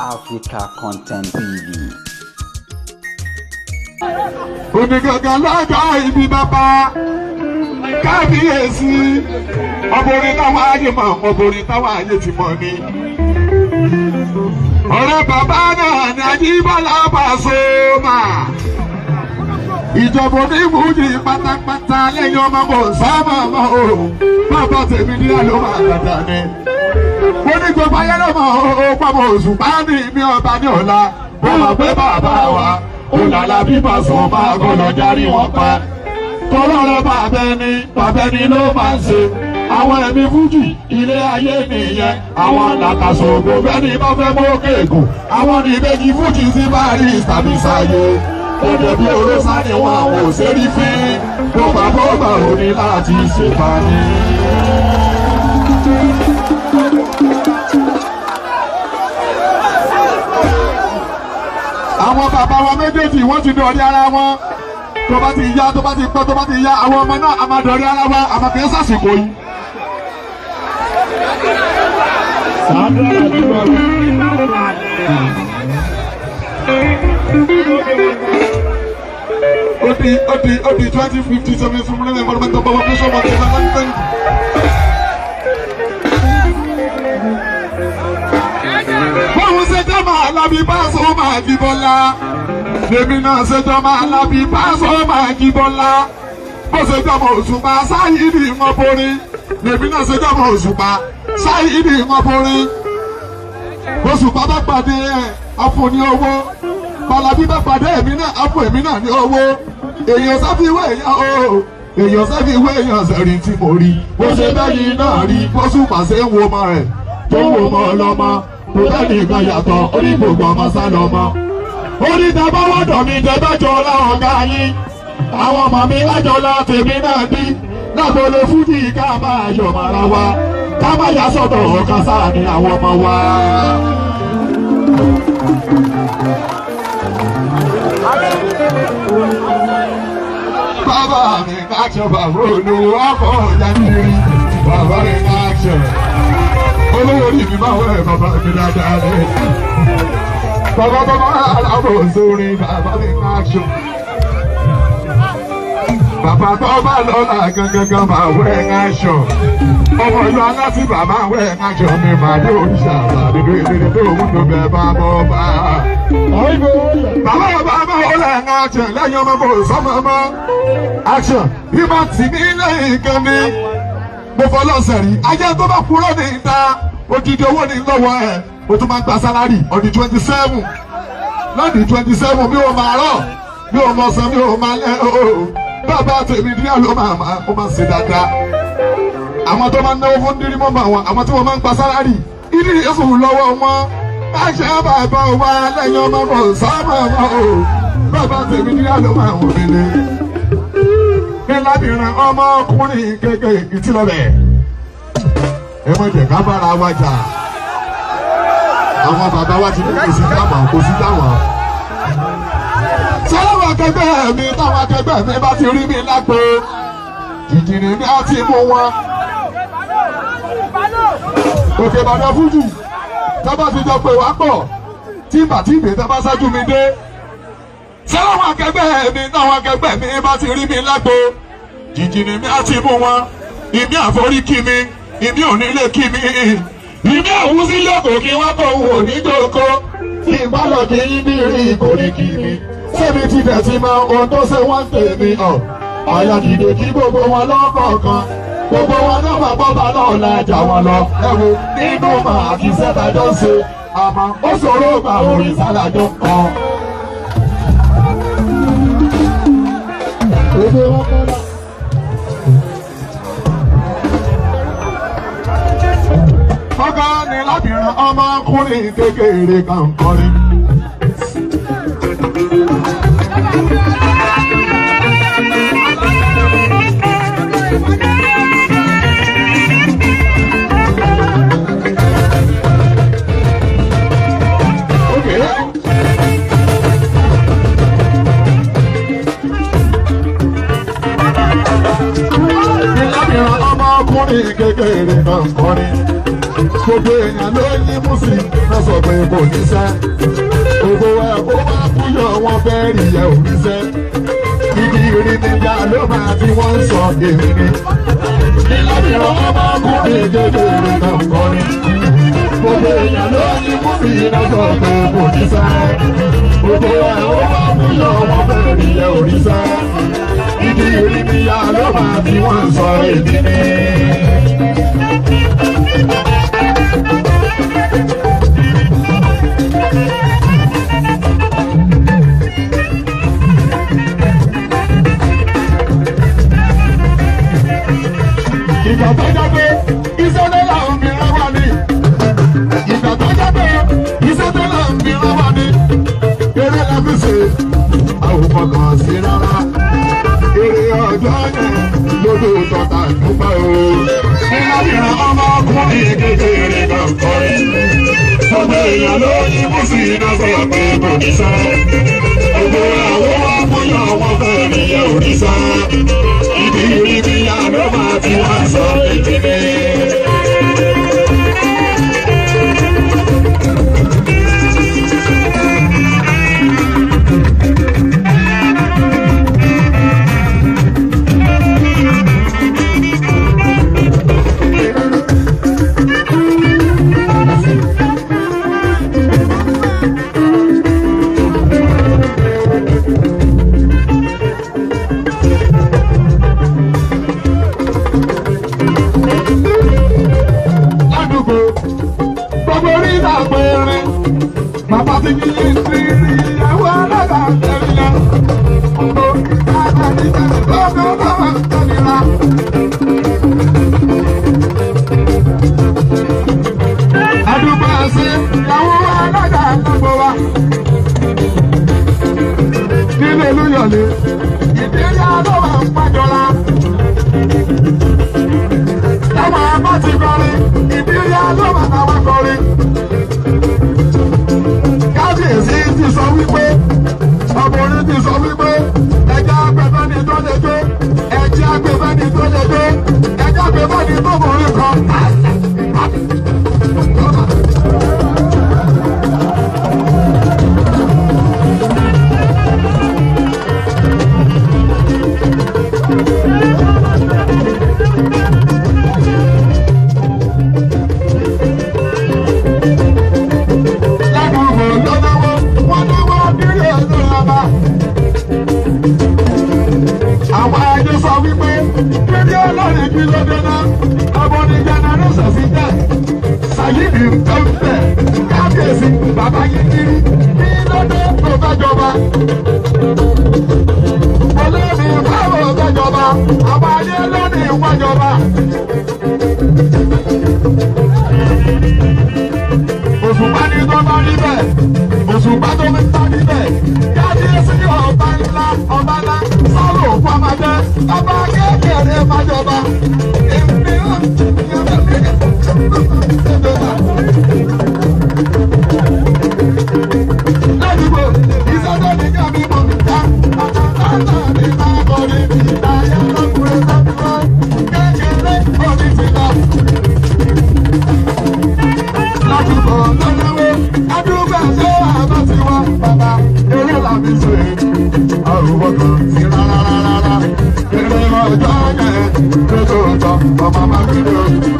Africa Content TV. Onígangan lọ́jọ́ ìbí bàbá kábíyèsí ọmọbìnrin táwọn ayé mọ̀ ọmọbìnrin táwọn ayé ti mọ̀ ni. Ọ̀rẹ́ bàbá náà ni Ajíbọ́lá Pasuma. Ìjọba onífújì pátápátá lẹ́yìn ọmọ kò sábà mọ́ o. Bàbá tèmi ní àlọ́ máa dàda ni. Mo ní gbogbo ayé ló mọ̀ o pàmò Òṣùpá ní mi ọba ní ọ̀la. Mo mọ̀ pé bàbá wa olàlà bí Pasuma gbọ́dọ̀ járí wọn pa. Tọ́lọ́rọ̀ bàbá ẹni ló máa ń ṣe. Àwọn ẹ̀mí fújì ilé ayé nìyẹn. Àwọn làkàṣọ ògbó fẹ́ni bá fẹ́ mọ́ kéèkó. Àwọn ní ìbejì fújì sí báàrí tàbí sáyé. Ọ̀dẹ̀ bí olóṣà ni wọn àwọn òṣèré fín. Bó bá òní láti ṣèpàdé. Àwọn bàbá wa méjèèjì wọ́n ti dọ̀rí ara wọn. Tó bá ti yá tó bá ti pẹ́ tó bá ti yá àwọn ọmọ náà a máa dọ̀rí ara wa àmọ́ kì í sàsìkò yìí. Ó di 2057 Supreme Environmental Population of the Land. Báwo ṣe jẹ́ máa lábí Pasuma Ajíbọ́lá? Èmi náà ṣe jọ máa lábí Pasuma Ajíbọ́lá. Bó ṣe jọmọ Òṣùpá Sáyídì Ìmọ̀borin. Èmi náà ṣe jọmọ Òṣùpá Sáyídì Ìmọ̀borin. Òṣùpá bá pàdé ọ̀fun ní owó. Bàlàbí bá pàdé èmi náà ọ̀fun èmi náà ní owó. Èèyàn sáfìwé èèyàn o. Èèyàn sáfìwé èèyàn sẹ̀rí tí mo rí. Bó ṣe bẹ́yìn náà rí Òṣùpá ṣe ń wo ọmọ rẹ̀. Tó ń wo ọmọ ọlọ́mọ. Kò lẹ́nu ìkan yàtọ̀ orí gbogbo ọmọ sá lọ́mọ. Orí tàbá wọ́dọ̀ mi tẹ́ bá jọ lá ọ̀gá yín. Àwọn ọmọ mi lájọ lá tèmi náà bí. Lágbólo fújì ká máa yọ̀ màrà wa. Ká má yà sọ̀tọ̀ ọ̀kan sáà ní àwọn ọmọ wa. Bàbá mi káàkiri bàbá olówó ọkọ̀ ìyànnírí. Bàbá mi káàkiri. Olówó ní mi máa wẹ̀ bàbá mi dáadáa rẹ̀. Bàbá aláwọ̀ sórí bàbá mi káàkiri. Bàbá tó bá lọ́la gangan máa wẹ̀ káàkiri. Ọmọ ìlú aláti bàbá wẹ̀ káàkiri mi máa dé òrìṣà àdúgbò ìdílé tó mú tó bẹ̀ bá bọ́ bá. Bàbá máa wẹ̀ káàkiri lẹ́yìn ọmọ kò sọ́mọ mọ́. Action ìbá tì mí lẹ́yìn kan ní. Mo fọlọ́sẹ̀ rí ajé tó bá kúrò ní ìta odidi owó ní lọ́wọ́ ẹ̀ o tún máa gba sálárì on the 27 lọ́dún 27 mi ò máa rọ̀ mi ò mọ̀ sàn mi ò máa lẹ́ ooo bàbá tèmi díẹ̀ ló máa ṣe dáadáa àwọn tó máa ń náwó fún dírí mọ́mọ́ àwọn tí wọ́n máa ń gba sálárì ìdí èso lọ́wọ́ wọn àṣẹ bàbá wa lẹ́yìn ọmọ kò sábà wọn o bàbá tèmi díẹ̀ ló máa wọ̀ mí lé ní lábìrin ọmọkùnrin kékeré ìtìlọ́bẹ̀ ẹ mọ̀ jẹ̀ ká bára wa jà àwọn bàbá wa ti ní kò sí dáwọn kò sí dáwọn. sọ́wọ́n akẹgbẹ́ mi táwọn akẹgbẹ́ mi bá ti rí mi lágbo jìjìnì ní àti mú wọn. Òkè Ìbàdàn fújì tábà ti jọ pé wá pọ̀ tí bàtí ìgbé tábà ṣáájú mi dé. sọ́wọ́n akẹgbẹ́ mi táwọn akẹgbẹ́ mi bá ti rí mi lágbo jìjìnì ní àti mú wọn. Ìmí àforíkì mi ìmí ò nílé kí mi. Ìmí àwọn sí lóko kí wọ́n kó wò ní jòkó. Ìbálò kí yín ní rí ìkórìkì mi. Sẹ́mi ti dẹ̀ ti mọ ohun tó ṣe wọ́n tèmi ọ̀. Ọ̀yà dìde kí gbogbo wọn lọ́kọ̀ọ̀kan. Gbogbo wọn náà máa bọ́ba náà lájà wọn lọ. Ẹ wo nínú màá kí sẹ́tàjọ́ ṣe. Àmọ́ ó ṣòro gbà orin sálàjọ́ kan. Gbogbo wọn kọ́ náà. Ọgá ni lábìrin ọmọkùnrin kékeré kan kọrin. Ní lábìrin ọmọkùnrin kékeré kan kọrin. gbogbo èèyàn ló ní mùsì náà sọ pé kò níṣẹ́ gbogbo ẹ̀ kó bá kúyọ̀ wọn fẹ́ rí ẹ̀ ò níṣẹ́ ibi ìrìn níyà ló máa tí wọ́n ń sọ èmi ni nílàbìrán ọmọkùnrin kékeré náà ń kọrin gbogbo èèyàn ló ní mùsì náà sọ pé kò níṣẹ́ gbogbo ẹ̀ kó bá kúyọ̀ wọn fẹ́ rí ẹ̀ ò níṣẹ́ ibi ìrìn níyà ló máa tí wọ́n ń sọ èmi ni. Ìgbà tó jẹ́ pé iṣẹ́ tó là ń mìíràn wá ní. Ìgbà tó jẹ́ pé iṣẹ́ tó là ń mìíràn wá ní. Eré la fi ṣe àwòkọ́ kan sí rárá. Eré ọjọ́ yẹn lójú tọ́ta dúpẹ́ o. Nígbà mìíràn ọmọkùnrin kékeré náà kọrin. Gbogbo èèyàn ló yí mú sí iná sọ̀rọ̀ pé kò ní sá. Gbogbo àwọn akúnyàn wọn fẹ́ rí ẹ̀ ò ní sá. Ibi ìrìbìyà ló máa ti wá sọ ìdílé. Bàbá ti ní ìrírí ìyàwó alága ìrìnà. Ọ̀pọ̀ ìdájọ́ ní tẹ̀sí lọ́dọ̀ lọ́wọ́ ìtọ́nira. Àdúgbò ẹ̀sìn ìyàwó alága ìlọ́gbọ̀ wa. Nílé Olúyọ̀lé, ìdílé alówà ń pàjọra. Táwọn abá ti kọrin, ìdílé alówà làwọn kọrin. Kábíyèsí ti sọ wípé ọkùnrin ti sọ wípé ẹjẹ́ agbẹ́fẹ́ni tó lè gbé ẹjẹ́ agbẹ́fẹ́ni tó lè gbé ẹjẹ́ agbẹ́fẹ́ni tó kùnrin kan. Àwọn ẹjọ́ sọ wípé kíndé ọlọ́rin kí ló dé náà ọmọ ní jẹnẹrẹsọ̀ sí jẹ́ Sayidi Pẹ́ńpẹ́ kábíyèsí bàbá yìí kiri kí ló dé tó fẹ́ jọba. Olómi báwo fẹ́ jọba àwọn ayé lónìí wọ́n jọba. Òṣùpá ní tó bá níbẹ̀ òṣùpá tó fi bá níbẹ̀ kábíyèsí ọba ńlá sọ́rọ̀ òkú amájẹ́ ọba kékeré májọba èmi hàn ládùúgbò ìṣẹ́jọ́ ní kábí mọ̀ níta àtàtà ní lábọ̀rí ìdáyà lọ́kùnrin lọ́kùnrin kékeré oníṣìlá. Ládùúgbò lọ́lọ́wọ́ adúgbò ṣé àbá ti wá bàbá eré làbí ṣe àrùbọ̀ kan sí rárá. Eré ọjọ́ yẹn lójoojọ́ ọmọ máa ń gbé.